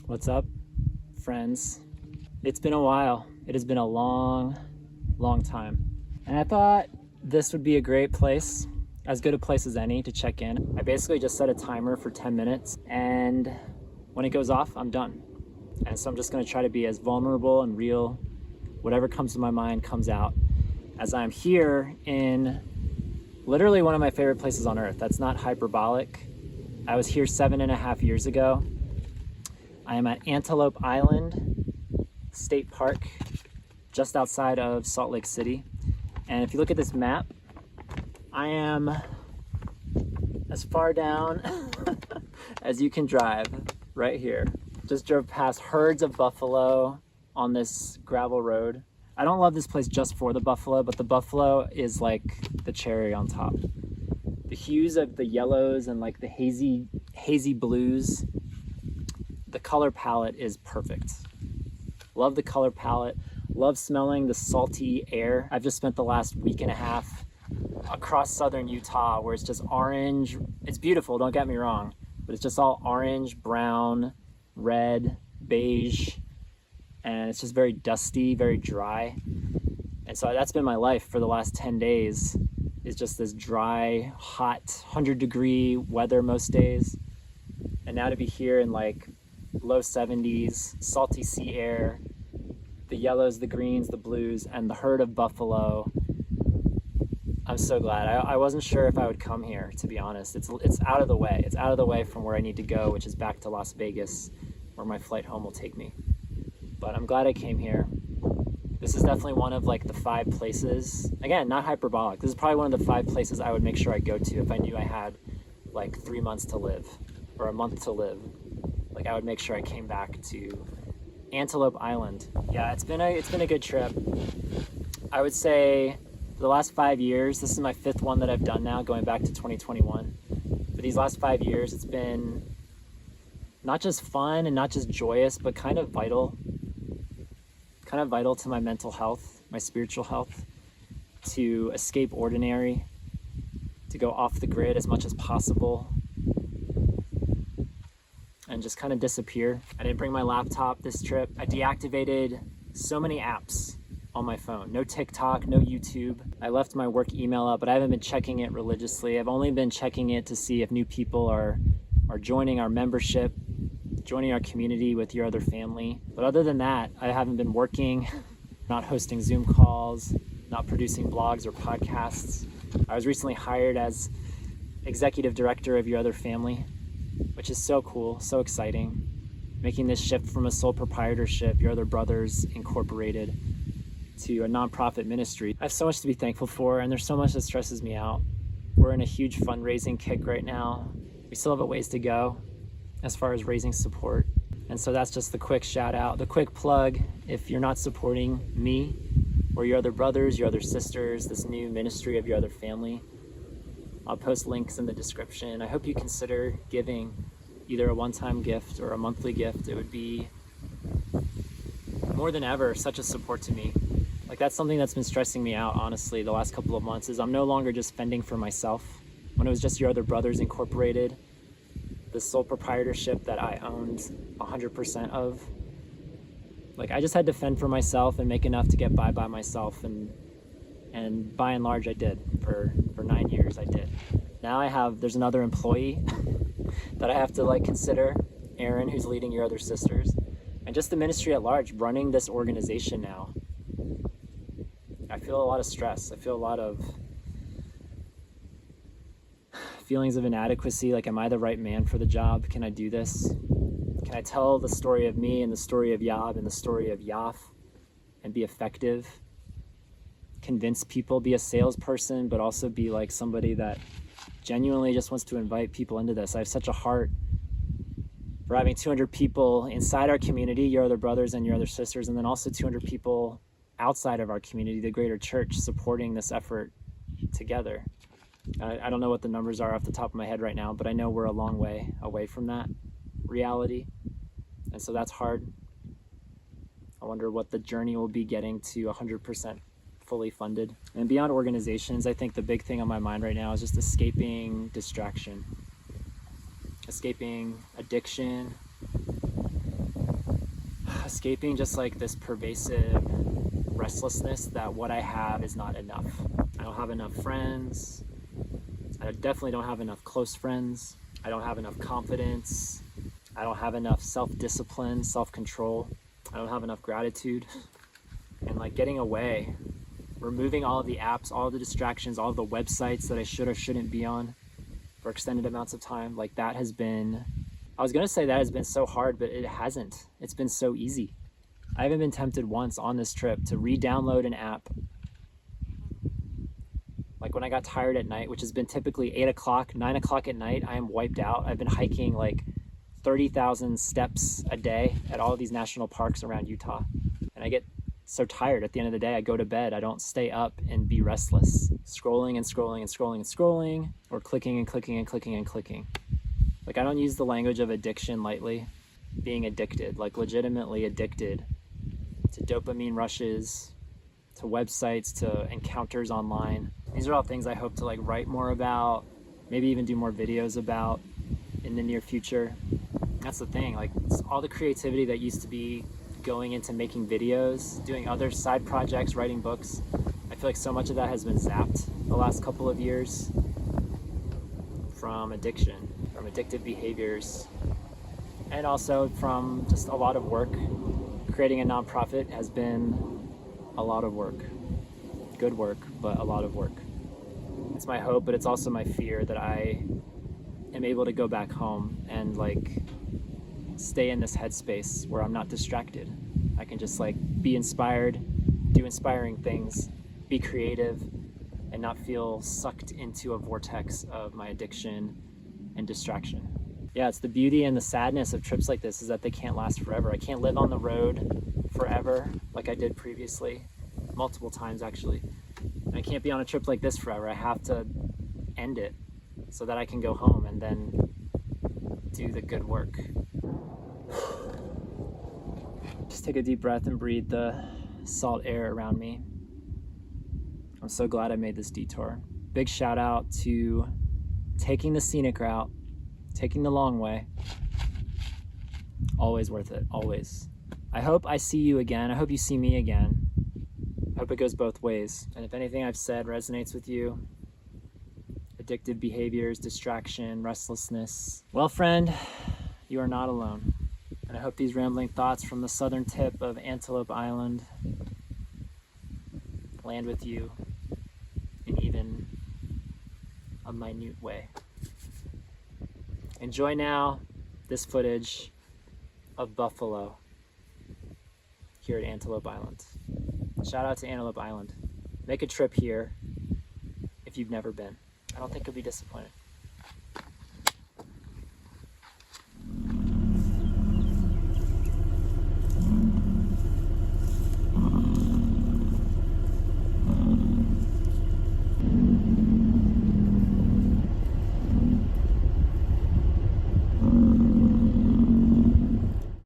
What's up, friends? It's been a while. It has been a long, long time. And I thought this would be a great place, as good a place as any, to check in. I basically just set a timer for 10 minutes, and when it goes off, I'm done. And so I'm just gonna try to be as vulnerable and real. Whatever comes to my mind comes out, as I'm here in literally one of my favorite places on earth. That's not hyperbolic. I was here 7.5 years ago. I am at Antelope Island State Park, just outside of Salt Lake City. And if you look at this map, I am as far down as you can drive, right here. Just drove past herds of buffalo on this gravel road. I don't love this place just for the buffalo, but the buffalo is like the cherry on top. The hues of the yellows and like the hazy blues, the color palette is perfect. Love the color palette. Love smelling the salty air. I've just spent the last week and a half across southern Utah where it's just orange. It's beautiful, don't get me wrong, but it's just all orange, brown, red, beige, and it's just very dusty, very dry. And so that's been my life for the last 10 days, is just this dry, hot, 100-degree weather most days. And now to be here in like low 70s, salty sea air, the yellows, the greens, the blues, and the herd of buffalo. I'm so glad. I wasn't sure if I would come here, to be honest. It's out of the way. It's out of the way from where I need to go, which is back to Las Vegas, where my flight home will take me. But I'm glad I came here. This is definitely one of like the 5 places, again, not hyperbolic. This is probably one of the 5 places I would make sure I go to if I knew I had like 3 months to live or a month to live. Like I would make sure I came back to Antelope Island. Yeah, it's been a good trip. I would say the last 5 years, this is my 5th one that I've done now, going back to 2021. But these last 5 years, it's been not just fun and not just joyous, but kind of vital to my mental health, my spiritual health, to escape ordinary, to go off the grid as much as possible, and just kind of disappear. I didn't bring my laptop this trip. I deactivated so many apps on my phone. No TikTok, no YouTube. I left my work email up, but I haven't been checking it religiously. I've only been checking it to see if new people are joining our membership, joining our community with your other family. But other than that, I haven't been working, not hosting Zoom calls, not producing blogs or podcasts. I was recently hired as executive director of Your Other Family, which is so cool, so exciting. Making this shift from a sole proprietorship, Your Other Brothers Incorporated, to a nonprofit ministry. I have so much to be thankful for, and there's so much that stresses me out. We're in a huge fundraising kick right now. We still have a ways to go as far as raising support. And so that's just the quick shout out, the quick plug. If you're not supporting me or Your Other Brothers, Your Other Sisters, this new ministry of Your Other Family, I'll post links in the description. I hope you consider giving either a one-time gift or a monthly gift. It would be more than ever such a support to me. Like that's something that's been stressing me out, honestly, the last couple of months, is I'm no longer just fending for myself. When it was just Your Other Brothers Incorporated, the sole proprietorship that I owned 100% of, like I just had to fend for myself and make enough to get by myself, and by and large I did. For 9 years I did. Now there's another employee that I have to like consider, Aaron, who's leading Your Other Sisters, and just the ministry at large, running this organization now. I feel a lot of stress. I feel a lot of feelings of inadequacy, like am I the right man for the job? Can I do this? Can I tell the story of me and the story of Yob and the story of Yaf and be effective? Convince people, be a salesperson, but also be like somebody that genuinely just wants to invite people into this. I have such a heart for having 200 people inside our community, Your Other Brothers and Your Other Sisters, and then also 200 people outside of our community, the greater church, supporting this effort together. I don't know what the numbers are off the top of my head right now, but I know we're a long way away from that reality. And so that's hard. I wonder what the journey will be getting to 100% fully funded. And beyond organizations, I think the big thing on my mind right now is just escaping distraction, escaping addiction, escaping just like this pervasive restlessness that what I have is not enough. I don't have enough friends. I definitely don't have enough close friends. I don't have enough confidence. I don't have enough self-discipline, self-control. I don't have enough gratitude. And like getting away, removing all of the apps, all of the distractions, all of the websites that I should or shouldn't be on for extended amounts of time, like that has been, I was gonna say that has been so hard, but it hasn't. It's been so easy. I haven't been tempted once on this trip to re-download an app. Like when I got tired at night, which has been typically 8 o'clock, 9 o'clock at night, I am wiped out. I've been hiking like 30,000 steps a day at all of these national parks around Utah. And I get so tired at the end of the day, I go to bed. I don't stay up and be restless, scrolling and scrolling and scrolling and scrolling, or clicking and clicking and clicking and clicking. Like I don't use the language of addiction lightly. Being addicted, like legitimately addicted to dopamine rushes, to websites, to encounters online. These are all things I hope to like write more about, maybe even do more videos about in the near future. That's the thing, like all the creativity that used to be going into making videos, doing other side projects, writing books. I feel like so much of that has been zapped the last couple of years from addiction, from addictive behaviors, and also from just a lot of work. Creating a nonprofit has been a lot of work. Good work, but a lot of work. It's my hope, but it's also my fear that I am able to go back home and like stay in this headspace where I'm not distracted. I can just like be inspired, do inspiring things, be creative, and not feel sucked into a vortex of my addiction and distraction. Yeah, it's the beauty and the sadness of trips like this is that they can't last forever. I can't live on the road forever like I did previously, multiple times actually. And I can't be on a trip like this forever. I have to end it so that I can go home and then do the good work. Just take a deep breath and breathe the salt air around me. I'm so glad I made this detour. Big shout out to taking the scenic route, taking the long way. Always worth it, always. I hope I see you again. I hope you see me again. I hope it goes both ways. And if anything I've said resonates with you, addictive behaviors, distraction, restlessness, well, friend, you are not alone. And I hope these rambling thoughts from the southern tip of Antelope Island land with you in even a minute way. Enjoy now this footage of buffalo here at Antelope Island. Shout out to Antelope Island. Make a trip here if you've never been. I don't think you'll be disappointed.